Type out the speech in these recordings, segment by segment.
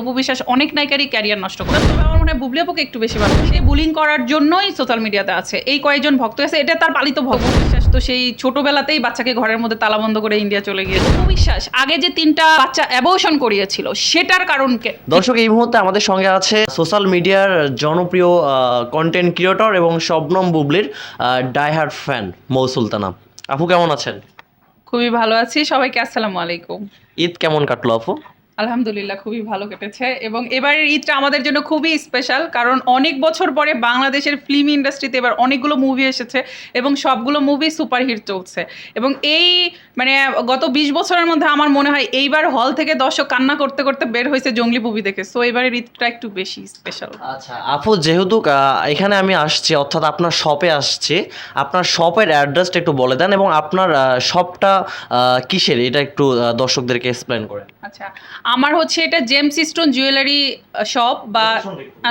অপু বিশ্বাস অনেক নায়িকারই ক্যারিয়ার নষ্ট করে, তবে আমার মনে হয় বুবলি আপুকে একটু বেশি ভালো। সেই বুলিং করার জন্যই সোশ্যাল মিডিয়াতে আছে, এই কয়েকজন ভক্ত আছে, এটা তার পালিত ভক্ত। অপু বিশ্বাস তো সেই ছোটবেলাতেই বাচ্চাকে ঘরের মধ্যে তালাবন্ধ করে ইন্ডিয়া চলে গিয়েছে। অপু বিশ্বাস আগে যে 3টা বাচ্চা অ্যাবর্শন করিয়েছিল সেটার কারণকে দর্শক এই মুহূর্তে আমাদের সঙ্গে আছে সোশ্যাল মিডিয়ার জনপ্রিয় কন্টেন্ট ক্রিয়েটর এবং শবনম বুবলির ডাইহার্ড ফ্যান মৌ সুলতানা। আপু কেমন আছেন? খুবই ভালো আছি। সবাইকে আসসালামু আলাইকুম। ঈদ কেমন কাটলো আপু? আলহামদুলিল্লাহ খুবই ভালো কেটেছে, এবং এবারের ঈদটা আমাদের জন্য খুবই স্পেশাল, কারণ অনেক বছর পরে বাংলাদেশের ফিল্ম ইন্ডাস্ট্রিতে এবার অনেকগুলো মুভি এসেছে এবং সবগুলো মুভি সুপারহিট চলছে। এবং এই মানে গত 20 বছরের মধ্যে আমার মনে হয় এইবার হল থেকে দর্শক কান্না করতে করতে বের হয়েছে জঙ্গলি মুভি দেখে। সো এবারের ঈদটা একটু বেশি স্পেশাল। আচ্ছা আপু, যেহেতু এখানে আমি আসছি, অর্থাৎ আপনার শপে আসছি, আপনার শপের অ্যাড্রেসটা একটু বলে দেন এবং আপনার শপটা কিসের, এটা একটু দর্শকদেরকে এক্সপ্লেন করেন। আচ্ছা, আমার হচ্ছে এটা জেমস স্টোন জুয়েলারি শপ, বা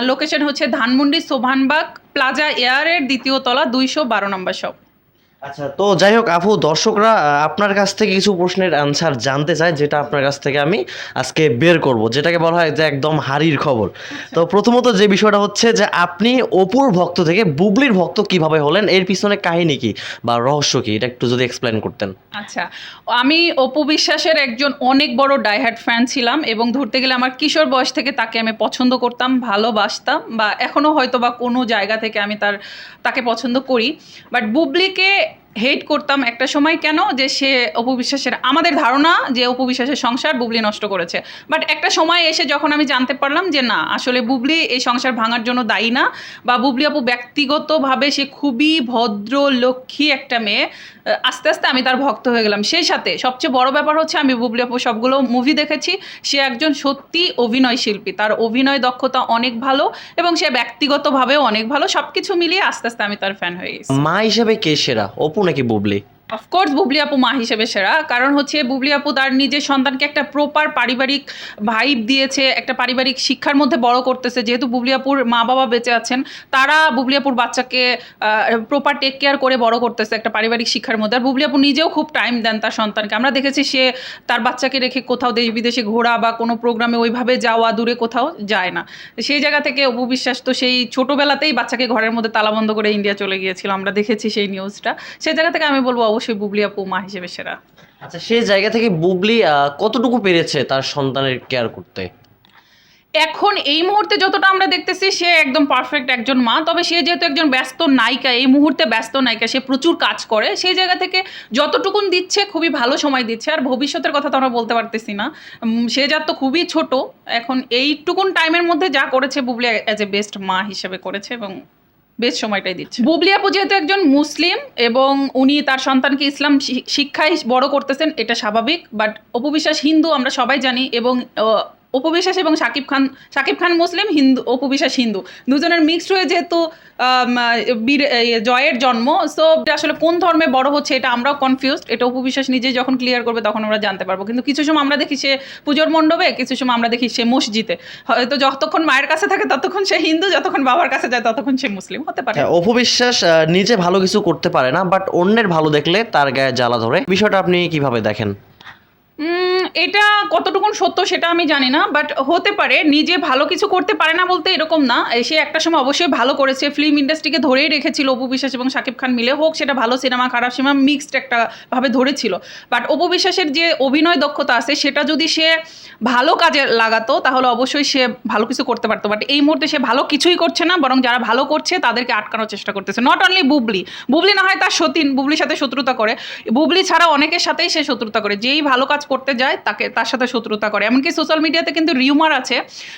লোকেশন হচ্ছে ধানমন্ডি সোভানবাগ প্লাজা এয়ারের 2য় তলা 212 নম্বর শপ। আচ্ছা, তো যাই হোক আপু, দর্শকরা আপনার কাছ থেকে কিছু প্রশ্নের অ্যান্সার জানতে চায়, যেটা আপনার কাছ থেকে আমি আজকে বের করব, যেটাকে বলা হয় যে একদম হাড়ির খবর। তো প্রথমত যে বিষয়টা হচ্ছে যে আপনি অপুর ভক্ত থেকে বুবলির ভক্ত কিভাবে হলেন, এর পিছনে কাহিনী কি বা রহস্য কি, এটা একটু যদি এক্সপ্লেন করতেন। আচ্ছা, আমি অপু বিশ্বাসের একজন অনেক বড় ডাইহার্ড ফ্যান ছিলাম, এবং ধরতে গেলে আমার কিশোর বয়স থেকে তাকে আমি পছন্দ করতাম, ভালোবাসতাম, বা এখনও হয়তো বা কোনো জায়গা থেকে আমি তাকে পছন্দ করি। বাট বুবলিকে হেট করতাম একটা সময়। কেন? যে সে অপু বিশ্বাসের, আমাদের ধারণা যে অপু বিশ্বাসের সংসার বুবলি নষ্ট করেছে। বাট একটা সময় এসে যখন আমি জানতে পারলাম যে না, আসলে বুবলি এই সংসার ভাঙার জন্য দায়ী না, বা বুবলি আপু ব্যক্তিগতভাবে সে খুবই ভদ্র লক্ষ্মী একটা মেয়ে, আস্তে আস্তে আমি তার ভক্ত হয়ে গেলাম। সেই সাথে সবচেয়ে বড় ব্যাপার হচ্ছে আমি বুবলি আপু সবগুলো মুভি দেখেছি। সে একজন সত্যি অভিনয় শিল্পী, তার অভিনয় দক্ষতা অনেক ভালো এবং সে ব্যক্তিগতভাবেও অনেক ভালো। সবকিছু মিলিয়ে আস্তে আস্তে আমি তার ফ্যান হয়ে গেছি। মা হিসেবে কে সেরা, অপু নাকি বুবলি? অফকোর্স বুবলি আপু মা হিসেবে সেরা, কারণ হচ্ছে বুবলি আপু তার নিজের সন্তানকে একটা প্রপার পারিবারিক ভাইব দিয়েছে, একটা পারিবারিক শিক্ষার মধ্যে বড় করতেছে। যেহেতু বুবলি আপুর মা বাবা বেঁচে আছেন, তারা বুবলি আপুর বাচ্চাকে প্রপার টেক কেয়ার করে বড় করতেছে একটা পারিবারিক শিক্ষার মধ্যে। আর বুবলি আপু নিজেও খুব টাইম দেন তার সন্তানকে। আমরা দেখেছি সে তার বাচ্চাকে রেখে কোথাও দেশ বিদেশে ঘোরা বা কোনো প্রোগ্রামে ওইভাবে যাওয়া, দূরে কোথাও যায় না। সেই জায়গা থেকে অপু বিশ্বাস তো সেই ছোটোবেলাতেই বাচ্চাকে ঘরের মধ্যে তালাবন্ধ করে ইন্ডিয়া চলে গিয়েছিল, আমরা দেখেছি সেই নিউজটা। সেই জায়গা থেকে আমি বলবো অবশ্যই বুবলি আপু মা হিসেবে সেরা। আচ্ছা, সেই জায়গা থেকে বুবলি কতটুকু পেরেছে তার সন্তানের কেয়ার করতে? এখন এই মুহূর্তে যতটা আমরা দেখতেছি সে একদম পারফেক্ট একজন মা। তবে সে যেহেতু একজন ব্যস্ত নায়িকা, এই মুহূর্তে ব্যস্ত নায়িকা, সে প্রচুর কাজ করে, সেই জায়গা থেকে যতটুকুন দিচ্ছে খুবই ভালো সময় দিচ্ছে। আর ভবিষ্যতের কথা তো আমরা বলতে পারতেছি না, সে যার তো খুবই ছোট। এখন এইটুকুন টাইমের মধ্যে যা করেছে বুবলি অ্যাজ এ বেস্ট মা হিসেবে করেছে, এবং বেস্ট সময়টাই দিচ্ছে। বুবলি আপু যেহেতু একজন মুসলিম এবং উনি তার সন্তানকে ইসলাম শিক্ষায় বড় করতেছেন, এটা স্বাভাবিক। বাট অপু বিশ্বাস হিন্দু, আমরা সবাই জানি, এবং অপু বিশ্বাস এবং শাকিব খান মুসলিম, হিন্দু, অপু বিশ্বাস হিন্দু, দুজনের মিক্সড হয়ে যেহেতু জয়ের জন্ম। সো আসলে কোন ধর্মে বড় হচ্ছে এটা আমরাও কনফিউজড। এটা অপু বিশ্বাস নিজেই যখন ক্লিয়ার করবে তখন আমরা জানতে পারবো। কিন্তু কিছু সময় আমরা দেখি সে পুজোর মণ্ডপে, কিছু সময় আমরা দেখি সে মসজিদে। হয়তো যতক্ষণ মায়ের কাছে থাকে ততক্ষণ সে হিন্দু, যতক্ষণ বাবার কাছে যায় ততক্ষণ সে মুসলিম হতে পারে। অপু বিশ্বাস নিজে ভালো কিছু করতে পারে না, বাট অন্যের ভালো দেখলে তার গায়ে জ্বালা ধরে। বিষয়টা আপনি কিভাবে দেখেন? এটা কতটুকুন সত্য সেটা আমি জানি না, বাট হতে পারে। নিজে ভালো কিছু করতে পারে না বলতে এরকম না, সে একটা সময় অবশ্যই ভালো করেছে, ফিল্ম ইন্ডাস্ট্রিকে ধরেই রেখেছিল অপু বিশ্বাস এবং শাকিব খান মিলে, হোক সেটা ভালো সিনেমা খারাপ সিনেমা মিক্সড একটা ভাবে ধরেছিল। বাট অপু বিশ্বাসের যে অভিনয় দক্ষতা আছে সেটা যদি সে ভালো কাজে লাগাতো তাহলে অবশ্যই সে ভালো কিছু করতে পারতো। বাট এই মুহূর্তে সে ভালো কিছুই করছে না, বরং যারা ভালো করছে তাদেরকে আটকানোর চেষ্টা করতেছে। নট অনলি বুবলি না হয় তার সতীন বুবলির সাথে শত্রুতা করে, বুবলি ছাড়া অনেকের সাথেই সে শত্রুতা করে। যেই ভালো কাজ করতে যায় তার সাথে শত্রুতা করে। এমনকি সোশ্যাল মিডিয়াতে কিন্তু রিউমার আছে,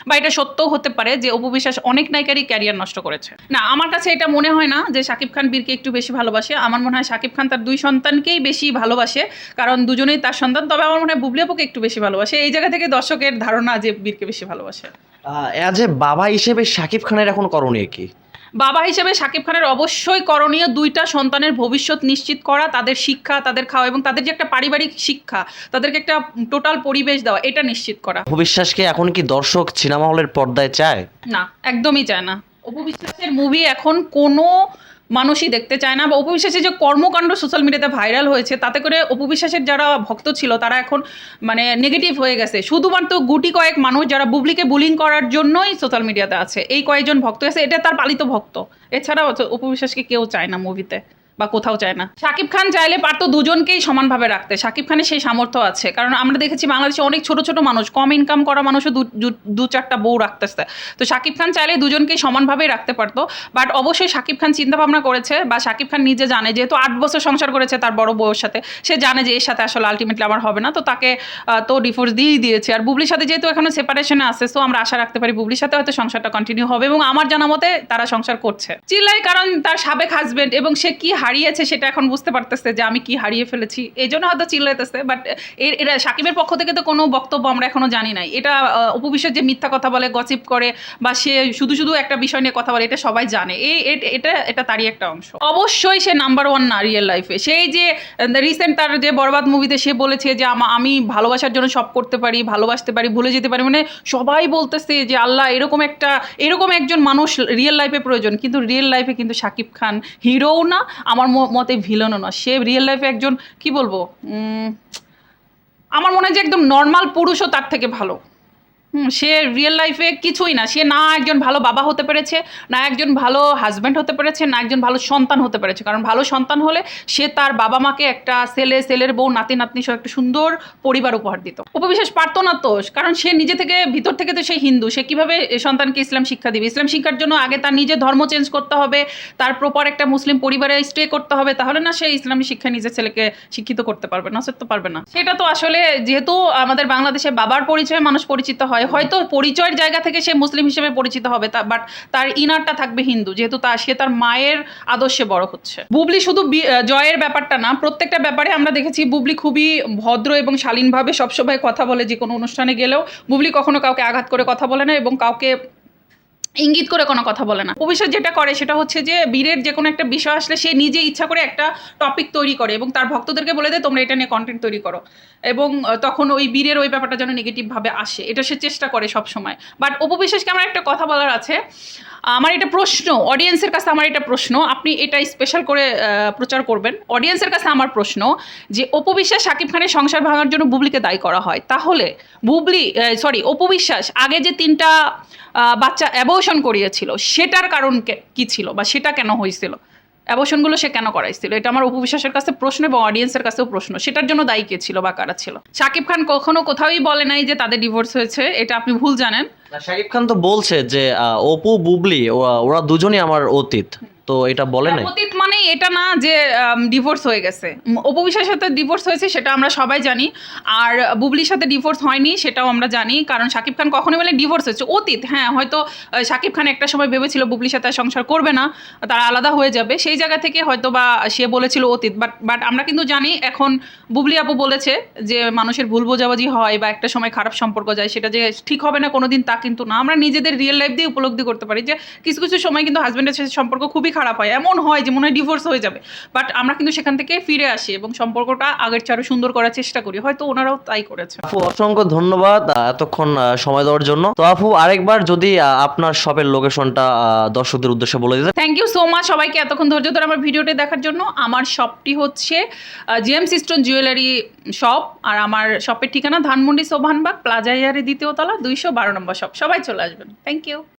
বা এটা সত্যও হতে পারে, যে অপু বিশ্বাস অনেক নায়িকারই ক্যারিয়ার নষ্ট করেছে। না, আমার কাছে এটা মনে হয় না যে শাকিব খান বীরকে একটু বেশি ভালোবাসে। আমার মনে হয় শাকিব খান তার 2 সন্তানকেই বেশি ভালোবাসে, কারণ দুজনেই তার সন্তান। তবে আমার মনে হয় বুবলি আপুকে একটু বেশি ভালোবাসে। এই জায়গা থেকে দর্শকের ধারণা যে বীরকে বেশি ভালোবাসে। অ্যাজ এ বাবা হিসেবে শাকিব খানের এখন করণীয় কি? বাবা হিসেবে শাকিব খানের অবশ্যই করণীয় 2টা সন্তানের ভবিষ্যৎ নিশ্চিত করা, তাদের শিক্ষা, তাদের খাওয়া, এবং তাদের যে একটা পারিবারিক শিক্ষা, তাদেরকে একটা টোটাল পরিবেশ দেওয়া, এটা নিশ্চিত করা। অপু বিশ্বাসকে এখন কি দর্শক সিনেমা হলের পর্দায় চায়? না, একদমই চায় না। অপু বিশ্বাসের মুভি এখন কোনো মানুষই দেখতে চায় না, বা অপু বিশ্বাসের যে কর্মকাণ্ড সোশ্যাল মিডিয়াতে ভাইরাল হয়েছে তাতে করে অপু বিশ্বাসের যারা ভক্ত ছিল তারা এখন মানে নেগেটিভ হয়ে গেছে। শুধুমাত্র গুটি কয়েক মানুষ যারা বুবলিকে বুলিং করার জন্যই সোশ্যাল মিডিয়াতে আছে, এই কয়েকজন ভক্ত আছে, এটা তার পালিত ভক্ত। এছাড়া অপু বিশ্বাসকে কেউ চায় না মুভিতে বা কোথাও চায় না। শাকিব খান চাইলে পারতো দুজনকেই সমানভাবে রাখতে, শাকিব খানের সেই সামর্থ্য আছে, কারণ আমরা দেখেছি বাংলাদেশে অনেক ছোট ছোট মানুষ, কম ইনকাম করা মানুষও দু চারটা বউ রাখতেছে। তো শাকিব খান চাইলে দুজনকেই সমানভাবেই রাখতে পারতো, বাট অবশ্যই শাকিব খান চিন্তা ভাবনা করেছে, বা শাকিব খান নিজে জানে, যেহেতু 8 বছর সংসার করেছে তার বড় বউয়ের সাথে, সে জানে যে এর সাথে আসলে আলটিমেটলি আমার হবে না, তো তাকে তো ডিভোর্স দিয়েই দিয়েছে। আর বুবলির সাথে যেহেতু এখনো সেপারেশনে আছে, সো আমরা আশা রাখতে পারি বুবলির সাথে হয়তো সংসারটা কন্টিনিউ হবে, এবং আমার জানা মতে তারা সংসার করছে। চিল্লাই কারণ তার সাবেক হাজবেন্ড, এবং সে কি হারিয়েছে সেটা এখন বুঝতে পারতেছে যে আমি কি হারিয়ে ফেলেছি, এই জন্য হয়তো চিল্লাইতেছে। বাট এটা শাকিবের পক্ষ থেকে তো কোনো বক্তব্য আমরা এখনো জানি নাই। এটা অপু বিশ্বাস যে মিথ্যা কথা বলে, গসিপ করে, বা সে শুধু শুধু একটা বিষয় নিয়ে কথা বলে, এটা সবাই জানে। এটা তারই একটা অংশ। অবশ্যই সে নাম্বার 1 না রিয়েল লাইফে। সেই যে রিসেন্ট তার যে বরবাদ মুভিতে সে বলেছে যে আমি ভালোবাসার জন্য সব করতে পারি, ভালোবাসতে পারি, ভুলে যেতে পারি, মানে সবাই বলতেছে যে আল্লাহ এরকম একজন মানুষ রিয়েল লাইফে প্রয়োজন। কিন্তু রিয়েল লাইফে কিন্তু শাকিব খান হিরোও না, আমার মতে ভিলেনও না। সে রিয়েল লাইফে একজন কি বলবো, আমার মনে হয় যে একদম নর্মাল পুরুষও তার থেকে ভালো। সে রিয়েল লাইফে কিছুই না। সে না একজন ভালো বাবা হতে পেরেছে, না একজন ভালো হাজব্যান্ড হতে পেরেছে, না একজন ভালো সন্তান হতে পেরেছে। কারণ ভালো সন্তান হলে সে তার বাবা মাকে একটা ছেলের বউ, নাতি নাতনি সহ একটা সুন্দর পরিবার উপহার দিত। অপু বিশ্বাস পারতো না তো, কারণ সে নিজে থেকে ভিতর থেকে তো সে হিন্দু, সে কিভাবে সন্তানকে ইসলাম শিক্ষা দিবে? ইসলাম শিক্ষার জন্য আগে তার নিজের ধর্ম চেঞ্জ করতে হবে, তার প্রপার একটা মুসলিম পরিবারে স্টে করতে হবে, তাহলে না সে ইসলামী শিক্ষা নিজের ছেলেকে শিক্ষিত করতে পারবে না, তো পারবে না। সেটা তো আসলে যেহেতু আমাদের বাংলাদেশে বাবার পরিচয়ে মানুষ পরিচিত হয়, হয়তো পরিচয়ের জায়গা থেকে সে মুসলিম হিসেবে পরিচিত হবে, বাট তার ইনারটা থাকবে হিন্দু, যেহেতু সে তার মায়ের আদর্শে বড় হচ্ছে। বুবলি শুধু জয়ের ব্যাপারটা না, প্রত্যেকটা ব্যাপারে আমরা দেখেছি বুবলি খুবই ভদ্র এবং শালীনভাবে সবসময় কথা বলে। যে কোনো অনুষ্ঠানে গেলেও বুবলি কখনো কাউকে আঘাত করে কথা বলে না, এবং কাউকে ইঙ্গিত করে কোনো কথা বলে না। অভিষেক যেটা করে সেটা হচ্ছে যে বীরের যে কোনো একটা বিষয় আসলে সে নিজে ইচ্ছা করে একটা টপিক তৈরি করে, এবং তার ভক্তদেরকে বলে দেয় তোমরা এটা নিয়ে কন্টেন্ট তৈরি করো, এবং তখন ওই বীরের ওই ব্যাপারটা যেন নেগেটিভভাবে আসে, এটা সে চেষ্টা করে সব সময়। বাট অপু বিশ্বাসকে আমার একটা কথা বলার আছে, আমার এটা প্রশ্ন, অডিয়েন্সের কাছে আমার এটা প্রশ্ন, আপনি এটা স্পেশাল করে প্রচার করবেন। অডিয়েন্সের কাছে আমার প্রশ্ন যে অপু বিশ্বাস শাকিব খানের সংসার ভাঙার জন্য বুবলিকে দায়ী করা হয়, তাহলে অপু বিশ্বাস আগে যে 3টা বাচ্চা অ্যাবর্শন করিয়েছিল সেটার কারণ কি ছিল, বা সেটা কেন হয়েছিল, অ্যাবর্শনগুলো সে কেন করাইছিল? এটা আমার অপু বিশ্বাসের কাছে প্রশ্ন, এবং অডিয়েন্সের কাছেও প্রশ্ন, সেটার জন্য দায়ী কে ছিল বা কারা ছিল? শাকিব খান কখনো কোথাওই বলে নাই যে তাদের ডিভোর্স হয়েছে, এটা আপনি ভুল জানেন। শাকিব খান তো বলছে যে অপু বুবলি ওরা দুজনই আমার অতীত, তো এটা বলে নাই। অতীত মানে এটা না যে ডিভোর্স হয়ে গেছে। অপু বিশ্বাসের সাথে ডিভোর্স হয়েছে সেটা আমরা সবাই জানি, আর বুবলির সাথে ডিভোর্স হয়নি সেটাও আমরা জানি, কারণ শাকিব খান কখনোই বলে ডিভোর্স হয়েছে। অতীত, হ্যাঁ, হয়তো শাকিব খান একটা সময় ভেবেছিল বুবলির সাথে সংসার করবে না, তারা আলাদা হয়ে যাবে, সেই জায়গা থেকে হয়তো বা সে বলেছিল অতীত। বাট আমরা কিন্তু জানি এখন বুবলি আপু বলেছে যে মানুষের ভুল বোঝাবুঝি হয় বা একটা সময় খারাপ সম্পর্ক যায়, সেটা যে ঠিক হবে না কোনোদিন তা কিন্তু না। আমরা নিজেদের রিয়েল লাইফ দিয়ে উপলব্ধি করতে পারি যে কিছু কিছু সময় কিন্তু হাজব্যান্ডের সাথে সম্পর্ক খুবই খারাপ হয়, এমন হয় যে মনে হয় ডিভোর্স হয়ে যাবে, বাট আমরা কিন্তু সেখান থেকে ফিরে আসি এবং সম্পর্কটা আগের চেয়ে আরো সুন্দর করার চেষ্টা করি। হয়তো ওনারাও তাই করেছে। আপু অসংখ্য ধন্যবাদ এতক্ষণ সময় দেওয়ার জন্য। তো আপু আরেকবার যদি আপনার শপের লোকেশনটা দর্শকদের উদ্দেশ্যে বলে দিতে। থ্যাংক ইউ সো মাচ সবাইকে এতক্ষণ ধৈর্য ধরে আমার ভিডিওটি দেখার জন্য। আমার শপটি হচ্ছে জেমস স্টোন জুয়েলারি শপ, আর আমার শপের ঠিকানা ধানমন্ডি সোভানবাগ প্লাজা এয়ারে 2য় তলা 212 নম্বর শপ। সবাই চলে আসবেন। Thank you.